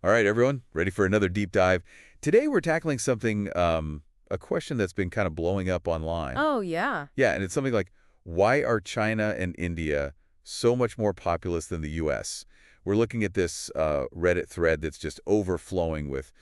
All right, everyone, ready for another deep dive? Today we're tackling something, a question that's been kind of blowing up online. Oh, yeah. Yeah, and it's something like, why are China and India so much more populous than the U.S.? We're looking at this Reddit thread that's just overflowing with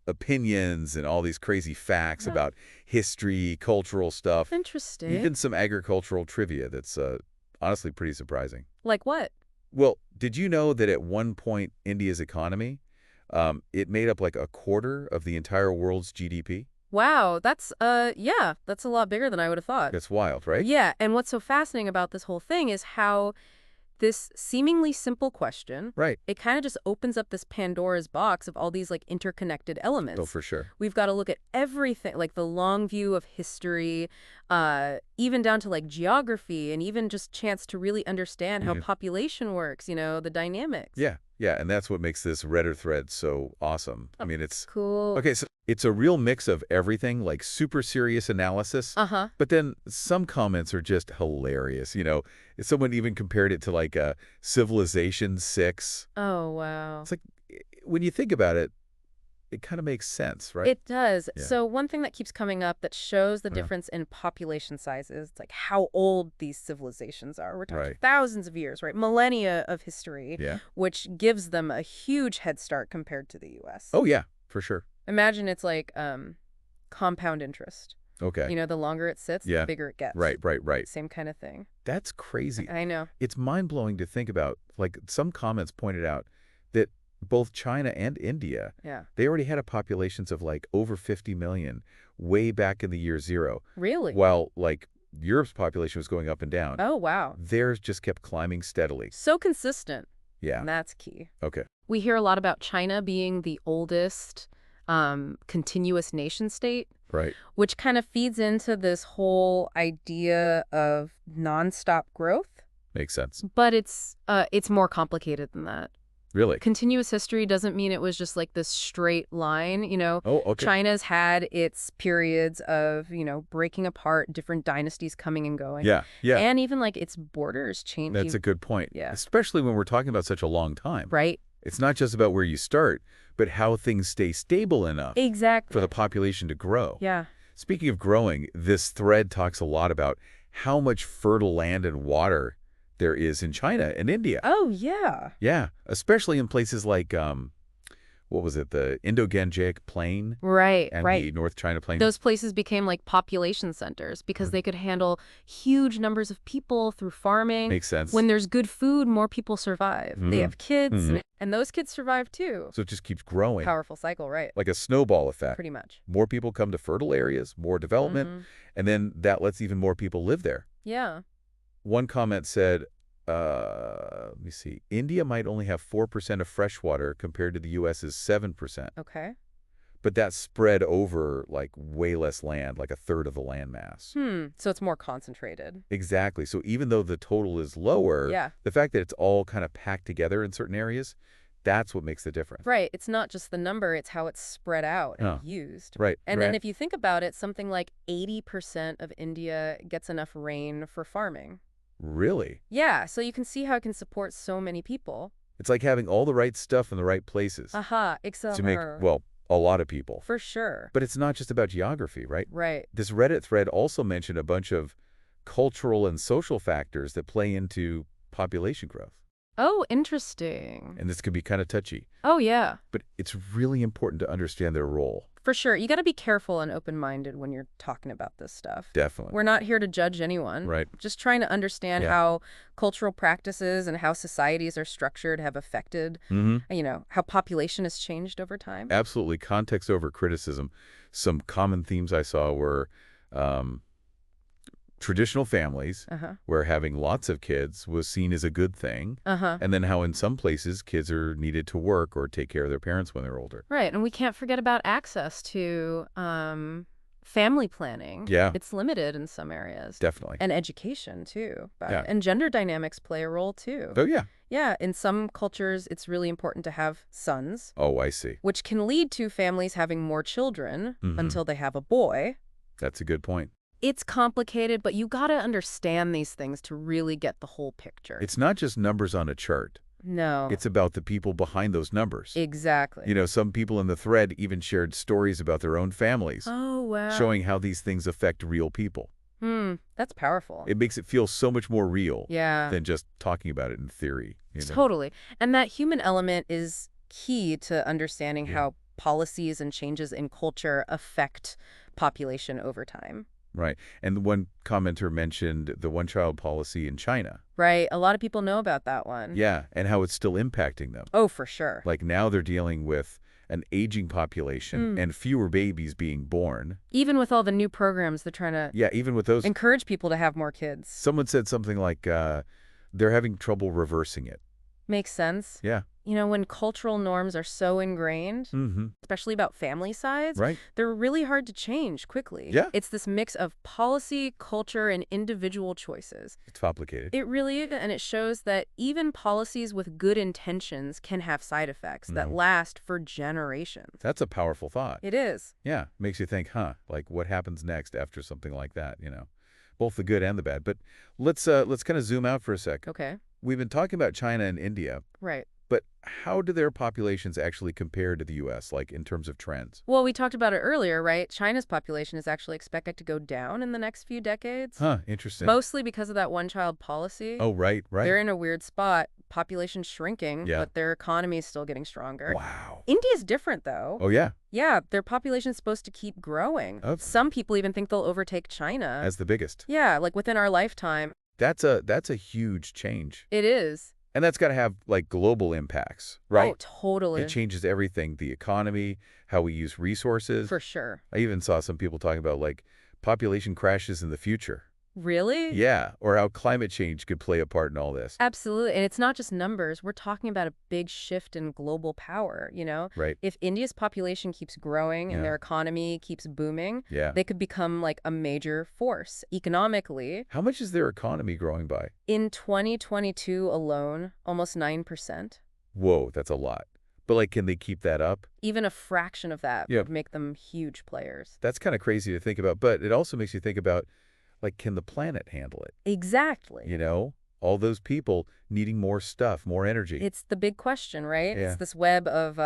opinions and all these crazy facts Yeah. about history, cultural stuff, Interesting. even some agricultural trivia that's honestly pretty surprising. Like what? Well, did you know that at one point India's economy, it made up like a quarter of the entire world's GDP? Wow, yeah, that's a lot bigger than I would have thought. That's wild, right? Yeah, and what's so fascinating about this whole thing is how this seemingly simple question, Right. it kind of just opens up this Pandora's box of all these like interconnected Oh, elements. for sure. We've got to look at everything, like the long view of history, even down to like geography, and even just chance to really understand how Yeah. population works, the dynamics. Yeah, yeah, and that's what makes this Reddit thread so awesome. I mean, it's Cool. okay, so it's a real mix of everything, like super serious analysis, Uh-huh. but then some comments are just hilarious. Someone even compared it to like Civilization 6. Oh, wow. It's like when you think about it, it kind of makes sense, right? It does. Yeah. So one thing that keeps coming up that shows the Yeah. difference in population sizes, it's like how old these civilizations are. We're talking Right. thousands of years, right? Millennia of history, Yeah. which gives them a huge head start compared to the U.S. Oh, yeah, for sure. Imagine it's like compound interest. Okay. The longer it sits, Yeah. the bigger it gets. Right, right, right. Same kind of thing. That's crazy. I know. It's mind-blowing to think about. Like, some comments pointed out that both China and India, Yeah. they already had a populations of like over 50 million way back in the year zero, Really? while like Europe's population was going up and down. Oh, wow. Theirs just kept climbing steadily. So consistent. Yeah. And that's key. Okay. We hear a lot about China being the oldest continuous nation state, Right. which kind of feeds into this whole idea of nonstop growth. Makes sense. But it's more complicated than that. Really? Continuous history doesn't mean it was just like this straight line. Oh, okay. China's had its periods of, breaking apart, different dynasties coming and going. Yeah. Yeah. And even like its borders changing. That's a good point. Yeah. Especially when we're talking about such a long time. Right? It's not just about where you start, but how things stay stable enough Exactly. for the population to grow. Yeah. Speaking of growing, this thread talks a lot about how much fertile land and water there is in China and India. Oh, yeah. Yeah, especially in places like, what was it, the Indo-Gangetic Plain Right, and right. the North China Plain? Those places became like population centers because they could handle huge numbers of people through farming. Makes sense. When there's good food, more people survive. They Mhm. have kids, Mhm. and those kids survive too. So it just keeps growing, Powerful cycle, right? like a snowball effect. Pretty much. More people come to fertile areas, more development, Mhm. and then that lets even more people live there. Yeah. One comment said, let me see, India might only have 4% of fresh water compared to the U.S.'s 7%. Okay. But that's spread over like way less land, like a third of the land mass. So it's more concentrated. Exactly. So even though the total is lower, Yeah. the fact that it's all kind of packed together in certain areas, that's what makes the difference. Right. It's not just the number, it's how it's spread out and Oh. used. Right. And right. then if you think about it, something like 80% of India gets enough rain for farming. Really? Yeah, so you can see how it can support so many people. It's like having all the right stuff in the right places Aha, except to make, well, a lot of people. For sure. But it's not just about geography, right? Right. This Reddit thread also mentioned a bunch of cultural and social factors that play into population growth. Oh, interesting. And this could be kind of touchy, Oh, yeah. but it's really important to understand their role. For sure. You got to be careful and open-minded when you're talking about this stuff. Definitely. We're not here to judge anyone. Right. Just trying to understand Yeah. how cultural practices and how societies are structured have affected, how population has changed over time. Absolutely. Context over criticism. Some common themes I saw were traditional families Uh-huh. where having lots of kids was seen as a good thing, Uh-huh. and then how in some places kids are needed to work or take care of their parents when they're older. Right. And we can't forget about access to family planning. Yeah. It's limited in some areas. Definitely. And education, too. Yeah. And gender dynamics play a role, too. Oh, yeah. Yeah, in some cultures, it's really important to have sons, Oh, I see. which can lead to families having more children Mhm. until they have a boy. That's a good point. It's complicated, but you got to understand these things to really get the whole picture. It's not just numbers on a chart. No. It's about the people behind those numbers. Exactly. Some people in the thread even shared stories about their own families, Oh, wow. showing how these things affect real people. That's powerful. It makes it feel so much more real Yeah. than just talking about it in theory. Totally. And that human element is key to understanding Yeah. how policies and changes in culture affect population over time. Right. And one commenter mentioned the one-child policy in China. Right? A lot of people know about that one. Yeah, and how it's still impacting them. Oh, for sure. Like now they're dealing with an aging population and fewer babies being born. Even with all the new programs, they're trying to Yeah, even with those. encourage people to have more kids. Someone said something like they're having trouble reversing it. Makes sense. Yeah. When cultural norms are so ingrained, especially about family size, Right. they're really hard to change quickly. Yeah. It's this mix of policy, culture, and individual choices. It's complicated. It really is, and it shows that even policies with good intentions can have side effects that last for generations. That's a powerful thought. It is. Yeah. Makes you think, like what happens next after something like that, Both the good and the bad. But let's kind of zoom out for a sec. Okay. We've been talking about China and India. Right. But how do their populations actually compare to the U.S., like in terms of trends? Well, we talked about it earlier, right? China's population is actually expected to go down in the next few decades. Huh, interesting. Mostly because of that one-child policy. Oh, right. They're in a weird spot. Population shrinking, Yeah. but their economy is still getting stronger. Wow. India's different, though. Oh, yeah, Yeah, their population is supposed to keep growing. Oh. Some people even think they'll overtake China. as the biggest. Yeah, like within our lifetime. That's a huge change. It is. And that's got to have, like, global impacts, right? Oh, totally. It changes everything, the economy, how we use resources. For sure. I even saw some people talking about, like, population crashes in the future. Really? Yeah, or how climate change could play a part in all this. Absolutely. And it's not just numbers. We're talking about a big shift in global power, Right. If India's population keeps growing and Yeah. their economy keeps booming, Yeah. they could become like a major force economically. How much is their economy growing by? In 2022 alone, almost 9%. Whoa, that's a lot. But, like, can they keep that up? Even a fraction of that Yeah. would make them huge players. That's kind of crazy to think about, but it also makes you think about, like, can the planet handle it? Exactly. All those people needing more stuff, more energy. It's the big question, right? Yeah. It's this web of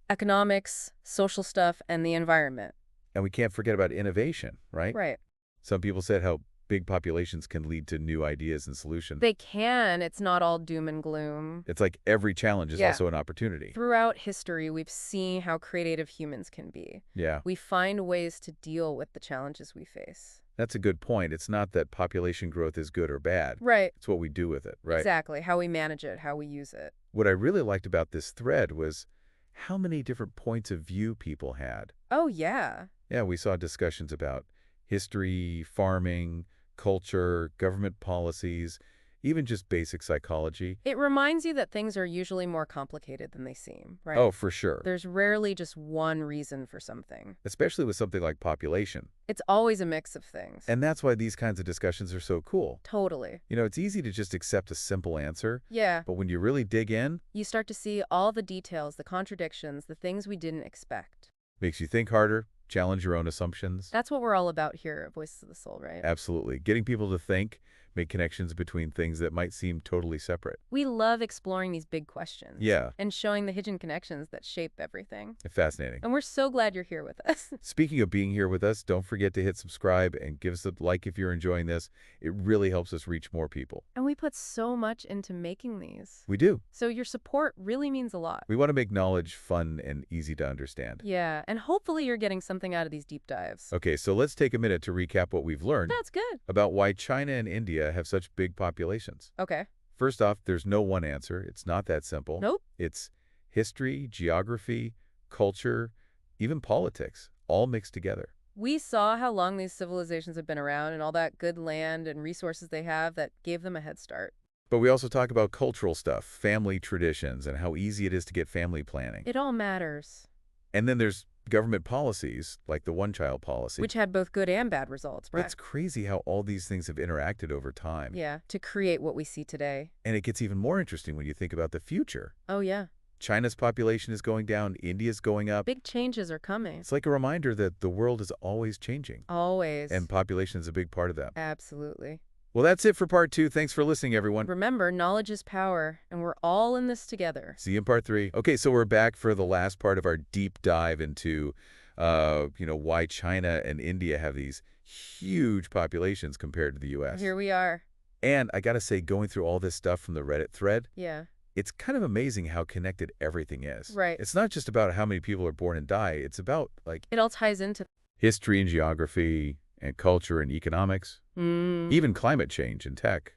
economics, social stuff, and the environment. And we can't forget about innovation, right? Right. Some people said how big populations can lead to new ideas and solutions. They can. It's not all doom and gloom. It's like every challenge is Yeah. also an opportunity. Throughout history, we've seen how creative humans can be. Yeah, We find ways to deal with the challenges we face. that's a good point. It's not that population growth is good or bad. Right. It's what we do with it, right? Exactly. How we manage it, how we use it. What I really liked about this thread was how many different points of view people had. Oh, yeah. Yeah, we saw discussions about history, farming, culture, government policies, even just basic psychology. It reminds you that things are usually more complicated than they seem, right? Oh, for sure. There's rarely just one reason for something. Especially with something like population. It's always a mix of things. And that's why these kinds of discussions are so cool. Totally. It's easy to just accept a simple answer, Yeah. but when you really dig in, You start to see all the details, the contradictions, the things we didn't expect. makes you think harder, challenge your own assumptions. That's what we're all about here at Voices of the Soul, right? Absolutely. Getting people to think, make connections between things that might seem totally separate. We love exploring these big questions. Yeah. And showing the hidden connections that shape everything. Fascinating. And we're so glad you're here with us. Speaking of being here with us, don't forget to hit subscribe and give us a like if you're enjoying this. It really helps us reach more people. And we put so much into making these. We do. So your support really means a lot. We want to make knowledge fun and easy to understand. Yeah, and hopefully you're getting something out of these deep dives. Okay, so let's take a minute to recap what we've learned That's good. about why China and India have such big populations. Okay. First off, there's no one answer. It's not that simple. Nope. It's history, geography, culture, even politics, all mixed together. We saw how long these civilizations have been around and all that good land and resources they have that gave them a head start. But we also talk about cultural stuff, family traditions, and how easy it is to get family planning. It all matters. And then there's government policies, like the one-child policy. Which had both good and bad results. It's crazy how all these things have interacted over time. Yeah, to create what we see today. And it gets even more interesting when you think about the future. Oh, yeah. China's population is going down, India's going up. Big changes are coming. It's like a reminder that the world is always changing. Always. And population is a big part of that. Absolutely. Well, that's it for part 2. Thanks for listening, everyone. Remember, knowledge is power, and we're all in this together. See you in part 3. Okay, so we're back for the last part of our deep dive into, why China and India have these huge populations compared to the U.S. Here we are. And I gotta say, going through all this stuff from the Reddit thread, Yeah. it's kind of amazing how connected everything is. Right. It's not just about how many people are born and die. It's about, like, It all ties into... history and geography and culture and economics, even climate change and tech.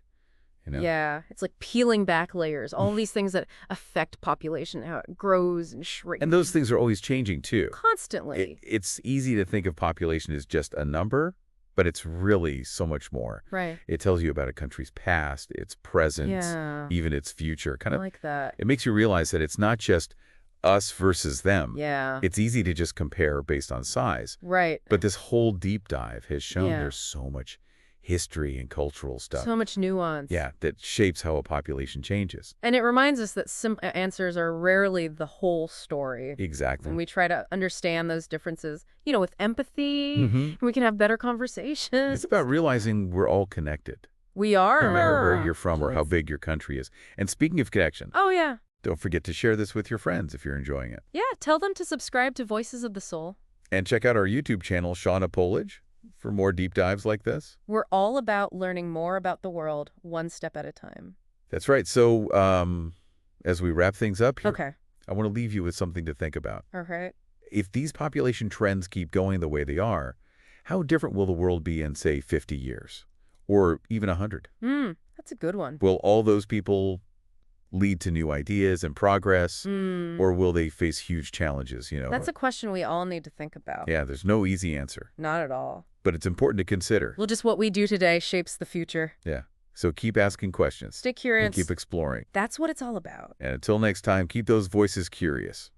Yeah, it's like peeling back layers, all these things that affect population, how it grows and shrinks. And those things are always changing, too. Constantly. It's easy to think of population as just a number, but it's really so much more. Right. It tells you about a country's past, its present, Yeah. even its future. I like that. It makes you realize that it's not just us versus them. Yeah. It's easy to just compare based on size. Right. But this whole deep dive has shown Yeah. there's so much history and cultural stuff. So much nuance. Yeah, that shapes how a population changes. And it reminds us that simple answers are rarely the whole story. Exactly. And we try to understand those differences, with empathy. Mhm. We can have better conversations. It's about realizing we're all connected, We are. no matter where you're from or how big your country is. And speaking of connection, Oh, yeah. don't forget to share this with your friends if you're enjoying it. Yeah, tell them to subscribe to Voices of the Soul. And check out our YouTube channel, Shauna Polage, for more deep dives like this. We're all about learning more about the world, one step at a time. That's right. So, as we wrap things up here, Okay. I want to leave you with something to think about. All right. If these population trends keep going the way they are, how different will the world be in, say, 50 years? Or even 100? That's a good one. Will all those people lead to new ideas and progress? Or will they face huge challenges, That's a question we all need to think about. Yeah, there's no easy answer. Not at all. But it's important to consider. Well, just what we do today shapes the future. Yeah. So keep asking questions. Stay curious. And keep exploring. That's what it's all about. And until next time, keep those voices curious.